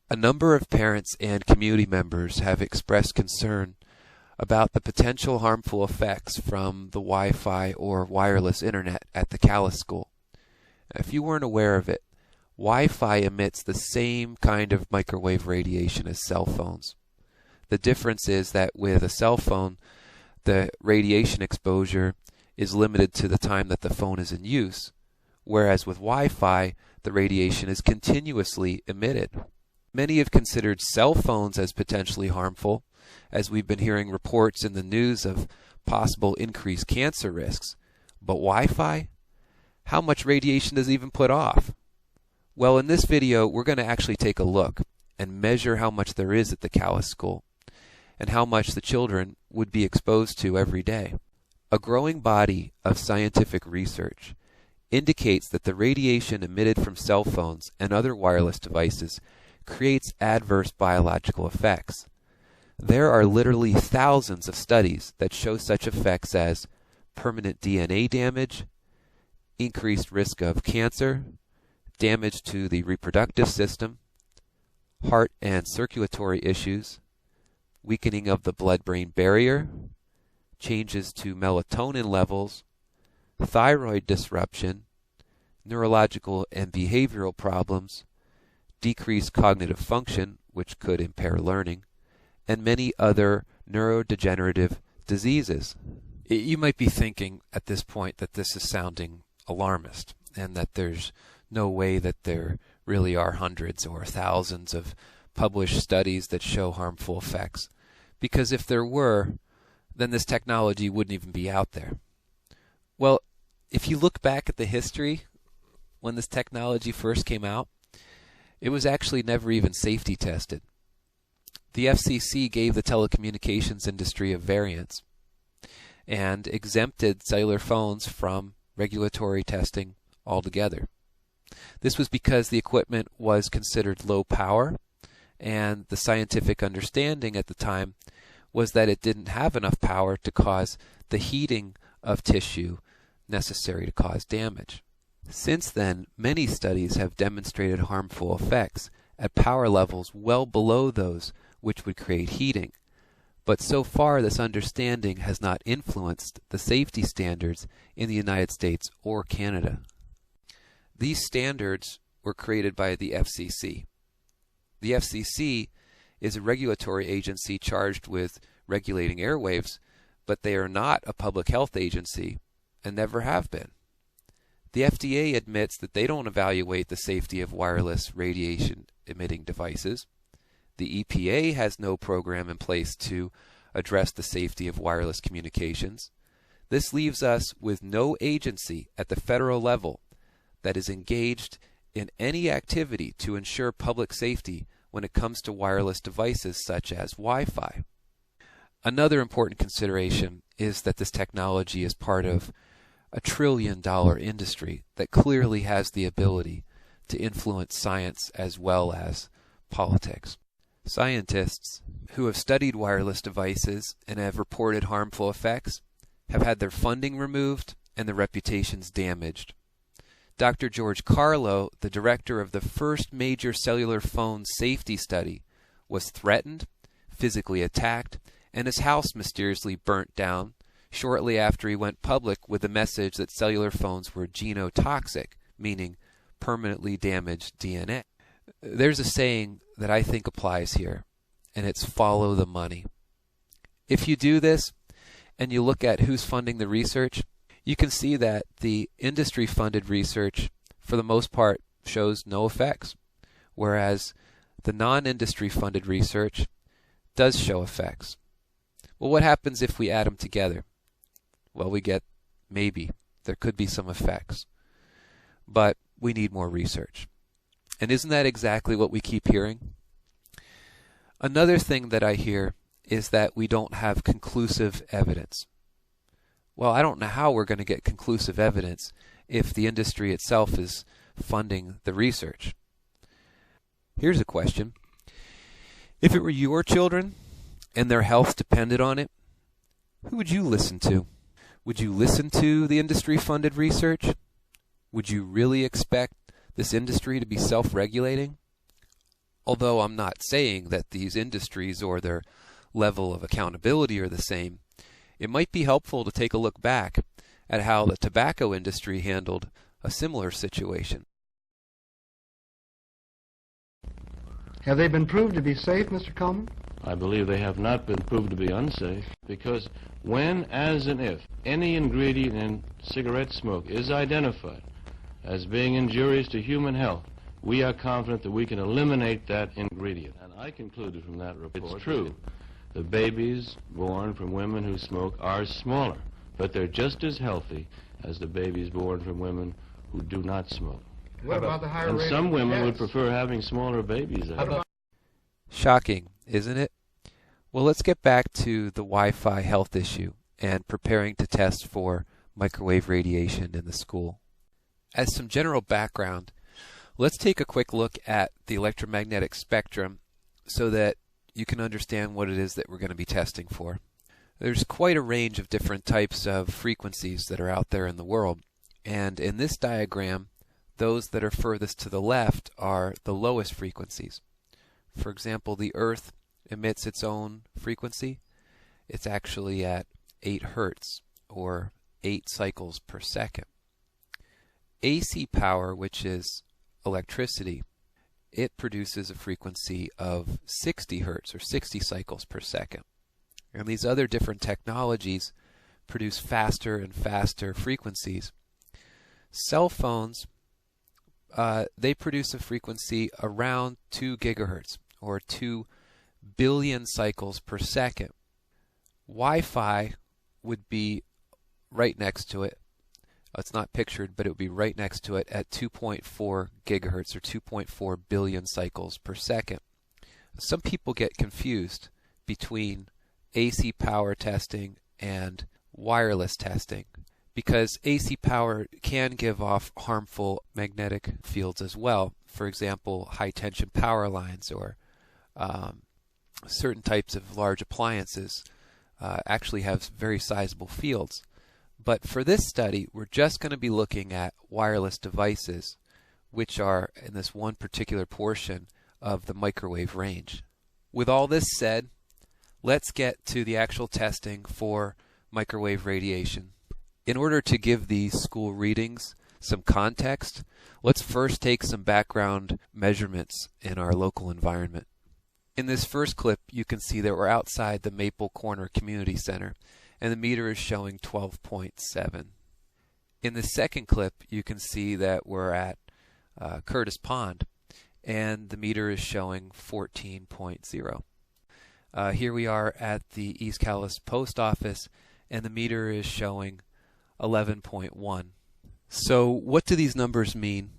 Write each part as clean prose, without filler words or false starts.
A number of parents and community members have expressed concern about the potential harmful effects from the Wi-Fi or wireless internet at the Callis School. If you weren't aware of it, Wi-Fi emits the same kind of microwave radiation as cell phones. The difference is that with a cell phone, the radiation exposure is limited to the time that the phone is in use, whereas with Wi-Fi, the radiation is continuously emitted. Many have considered cell phones as potentially harmful, as we've been hearing reports in the news of possible increased cancer risks. But Wi-Fi? How much radiation does it even put off? Well, in this video, we're going to actually take a look and measure how much there is at the Callis School and how much the children would be exposed to every day. A growing body of scientific research indicates that the radiation emitted from cell phones and other wireless devices creates adverse biological effects. There are literally thousands of studies that show such effects as permanent DNA damage, increased risk of cancer, damage to the reproductive system, heart and circulatory issues, weakening of the blood-brain barrier, changes to melatonin levels, thyroid disruption, neurological and behavioral problems, decreased cognitive function, which could impair learning, and many other neurodegenerative diseases. You might be thinking at this point that this is sounding alarmist and that there's no way that there really are hundreds or thousands of published studies that show harmful effects. Because if there were, then this technology wouldn't even be out there. Well, if you look back at the history when this technology first came out, it was actually never even safety tested. The FCC gave the telecommunications industry a variance and exempted cellular phones from regulatory testing altogether. This was because the equipment was considered low power, and the scientific understanding at the time was that it didn't have enough power to cause the heating of tissue necessary to cause damage. Since then, many studies have demonstrated harmful effects at power levels well below those which would create heating. But so far, this understanding has not influenced the safety standards in the United States or Canada. These standards were created by the FCC. The FCC is a regulatory agency charged with regulating airwaves, but they are not a public health agency and never have been. The FDA admits that they don't evaluate the safety of wireless radiation-emitting devices. The EPA has no program in place to address the safety of wireless communications. This leaves us with no agency at the federal level that is engaged in any activity to ensure public safety when it comes to wireless devices such as Wi-Fi. Another important consideration is that this technology is part of a trillion-dollar industry that clearly has the ability to influence science as well as politics. Scientists who have studied wireless devices and have reported harmful effects have had their funding removed and their reputations damaged. Dr. George Carlo, the director of the first major cellular phone safety study, was threatened, physically attacked, and his house mysteriously burnt down shortly after he went public with the message that cellular phones were genotoxic, meaning permanently damaged DNA. There's a saying that I think applies here, and it's follow the money. If you do this, and you look at who's funding the research, you can see that the industry-funded research, for the most part, shows no effects, whereas the non-industry funded research does show effects. Well, what happens if we add them together? Well, we get maybe there could be some effects, but we need more research. And isn't that exactly what we keep hearing? Another thing that I hear is that we don't have conclusive evidence. Well, I don't know how we're going to get conclusive evidence if the industry itself is funding the research. Here's a question. If it were your children and their health depended on it, who would you listen to? Would you listen to the industry-funded research? Would you really expect this industry to be self-regulating? Although I'm not saying that these industries or their level of accountability are the same, it might be helpful to take a look back at how the tobacco industry handled a similar situation. Have they been proved to be safe, Mr. Coleman? I believe they have not been proved to be unsafe, because when, as and if, any ingredient in cigarette smoke is identified as being injurious to human health, we are confident that we can eliminate that ingredient. And I concluded from that report, it's true, the babies born from women who smoke are smaller, but they're just as healthy as the babies born from women who do not smoke. What about the higher And rate some of women deaths? would prefer having smaller babies. Shocking, isn't it? Well, let's get back to the Wi-Fi health issue and preparing to test for microwave radiation in the school. As some general background, let's take a quick look at the electromagnetic spectrum so that you can understand what it is that we're going to be testing for. There's quite a range of different types of frequencies that are out there in the world, and in this diagram, those that are furthest to the left are the lowest frequencies. For example, the Earth emits its own frequency. It's actually at 8 Hertz, or 8 cycles per second. AC power, which is electricity, it produces a frequency of 60 Hertz, or 60 cycles per second. And these other different technologies produce faster and faster frequencies. Cell phones, they produce a frequency around 2 gigahertz, or 2 billion cycles per second. Wi-Fi would be right next to it. It's not pictured, but it would be right next to it at 2.4 gigahertz, or 2.4 billion cycles per second. Some people get confused between AC power testing and wireless testing, because AC power can give off harmful magnetic fields as well. For example, high tension power lines or certain types of large appliances actually have very sizable fields. But for this study, we're just going to be looking at wireless devices, which are in this one particular portion of the microwave range. With all this said, let's get to the actual testing for microwave radiation. In order to give these school readings some context, let's first take some background measurements in our local environment. In this first clip, you can see that we're outside the Maple Corner Community Center, and the meter is showing 12.7. In the second clip, you can see that we're at Curtis Pond, and the meter is showing 14.0. Here we are at the East Calais Post Office, and the meter is showing 11.1. So what do these numbers mean?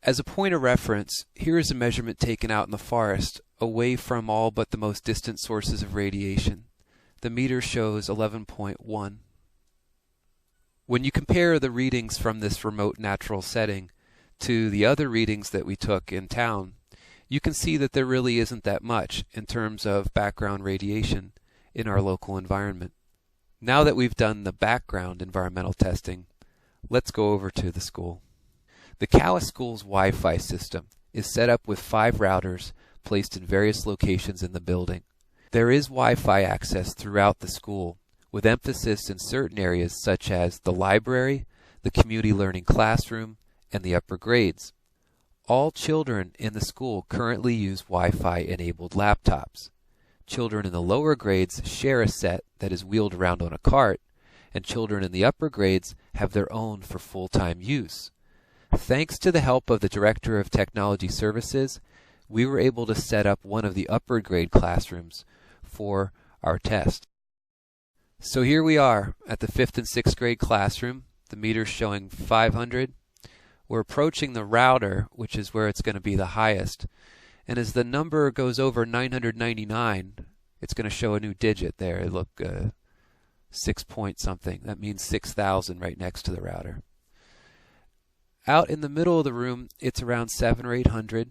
As a point of reference, here is a measurement taken out in the forest, away from all but the most distant sources of radiation. The meter shows 11.1. When you compare the readings from this remote natural setting to the other readings that we took in town, you can see that there really isn't that much in terms of background radiation in our local environment. Now that we've done the background environmental testing, let's go over to the school. The Calais School's Wi-Fi system is set up with 5 routers placed in various locations in the building. There is Wi-Fi access throughout the school, with emphasis in certain areas such as the library, the community learning classroom, and the upper grades. All children in the school currently use Wi-Fi enabled laptops. Children in the lower grades share a set that is wheeled around on a cart, and children in the upper grades have their own for full-time use. Thanks to the help of the Director of Technology Services, we were able to set up one of the upper grade classrooms for our test. So here we are at the 5th and 6th grade classroom. The meter's showing 500. We're approaching the router, which is where it's going to be the highest. And as the number goes over 999, it's going to show a new digit there. Look, 6 point something. That means 6,000 right next to the router. Out in the middle of the room, it's around 700 or 800.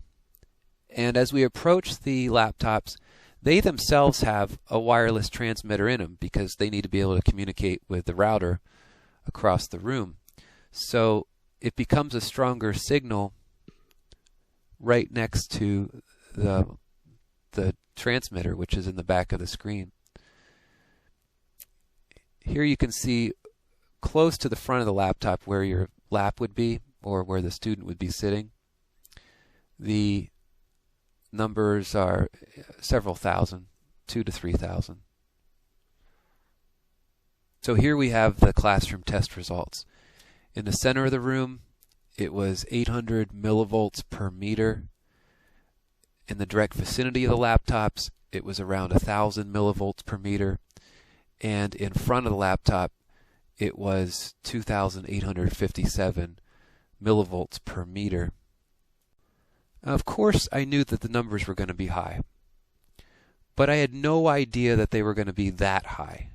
And as we approach the laptops, they themselves have a wireless transmitter in them because they need to be able to communicate with the router across the room. So it becomes a stronger signal right next to the transmitter, which is in the back of the screen. Here you can see close to the front of the laptop where your lap would be, or where the student would be sitting. The numbers are several thousand, 2,000 to 3,000. So here we have the classroom test results. In the center of the room, it was 800 millivolts per meter. In the direct vicinity of the laptops, it was around 1,000 millivolts per meter. And in front of the laptop, it was 2,857 millivolts per meter. Of course, I knew that the numbers were going to be high, but I had no idea that they were going to be that high.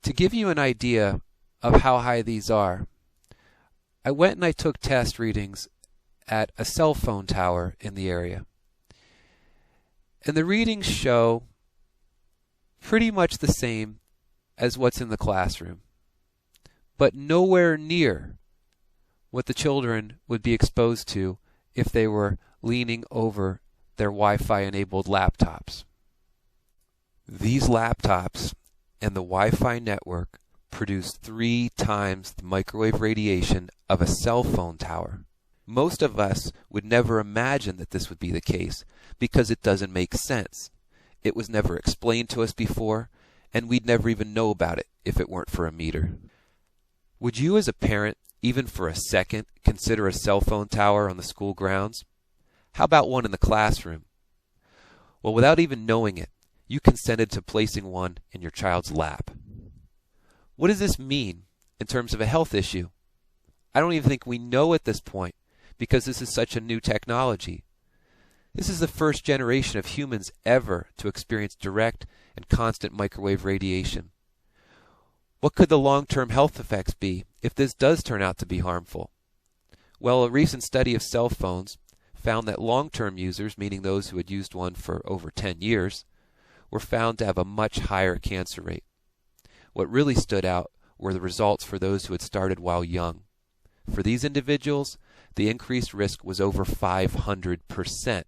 To give you an idea of how high these are, I went and I took test readings at a cell phone tower in the area. And the readings show pretty much the same as what's in the classroom, but nowhere near what the children would be exposed to if they were leaning over their Wi-Fi enabled laptops. These laptops and the Wi-Fi network produce 3 times the microwave radiation of a cell phone tower. Most of us would never imagine that this would be the case because it doesn't make sense. It was never explained to us before, and we'd never even know about it if it weren't for a meter. Would you as a parent, even for a second, consider a cell phone tower on the school grounds? How about one in the classroom? Well, without even knowing it, you consented to placing one in your child's lap. What does this mean in terms of a health issue? I don't even think we know at this point because this is such a new technology. This is the first generation of humans ever to experience direct and constant microwave radiation. What could the long-term health effects be if this does turn out to be harmful? Well, a recent study of cell phones found that long-term users, meaning those who had used one for over 10 years, were found to have a much higher cancer rate. What really stood out were the results for those who had started while young. For these individuals, the increased risk was over 500%.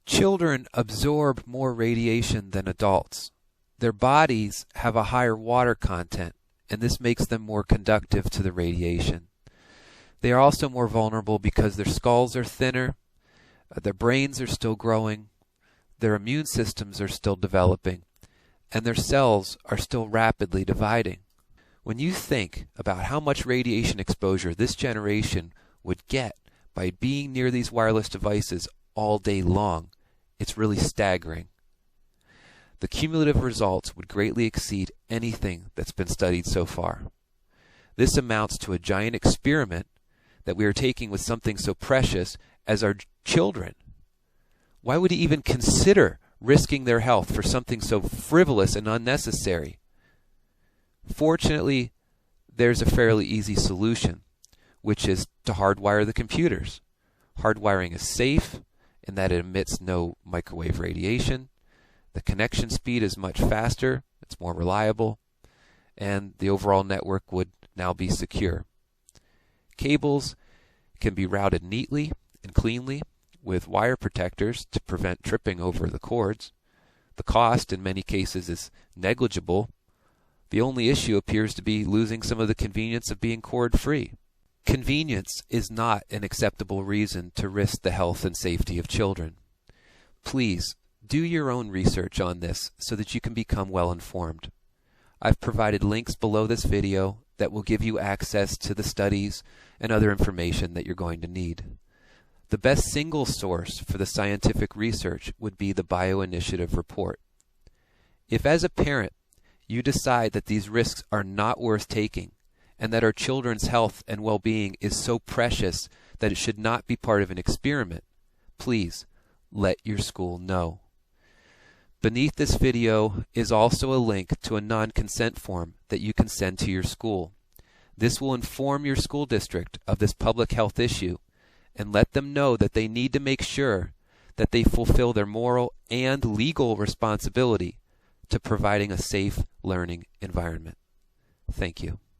Children absorb more radiation than adults. Their bodies have a higher water content, and this makes them more conductive to the radiation. They are also more vulnerable because their skulls are thinner, their brains are still growing, their immune systems are still developing, and their cells are still rapidly dividing. When you think about how much radiation exposure this generation would get by being near these wireless devices all day long, it's really staggering. The cumulative results would greatly exceed anything that's been studied so far. This amounts to a giant experiment that we are taking with something so precious as our children. Why would he even consider risking their health for something so frivolous and unnecessary? Fortunately, there's a fairly easy solution, which is to hardwire the computers. Hardwiring is safe in that it emits no microwave radiation. The connection speed is much faster, it's more reliable, and the overall network would now be secure. Cables can be routed neatly and cleanly with wire protectors to prevent tripping over the cords. The cost in many cases is negligible. The only issue appears to be losing some of the convenience of being cord-free. Convenience is not an acceptable reason to risk the health and safety of children. Please, do your own research on this so that you can become well informed. I've provided links below this video that will give you access to the studies and other information that you're going to need. The best single source for the scientific research would be the Bioinitiative report. If as a parent you decide that these risks are not worth taking and that our children's health and well-being is so precious that it should not be part of an experiment, please let your school know. Beneath this video is also a link to a non-consent form that you can send to your school. This will inform your school district of this public health issue and let them know that they need to make sure that they fulfill their moral and legal responsibility to providing a safe learning environment. Thank you.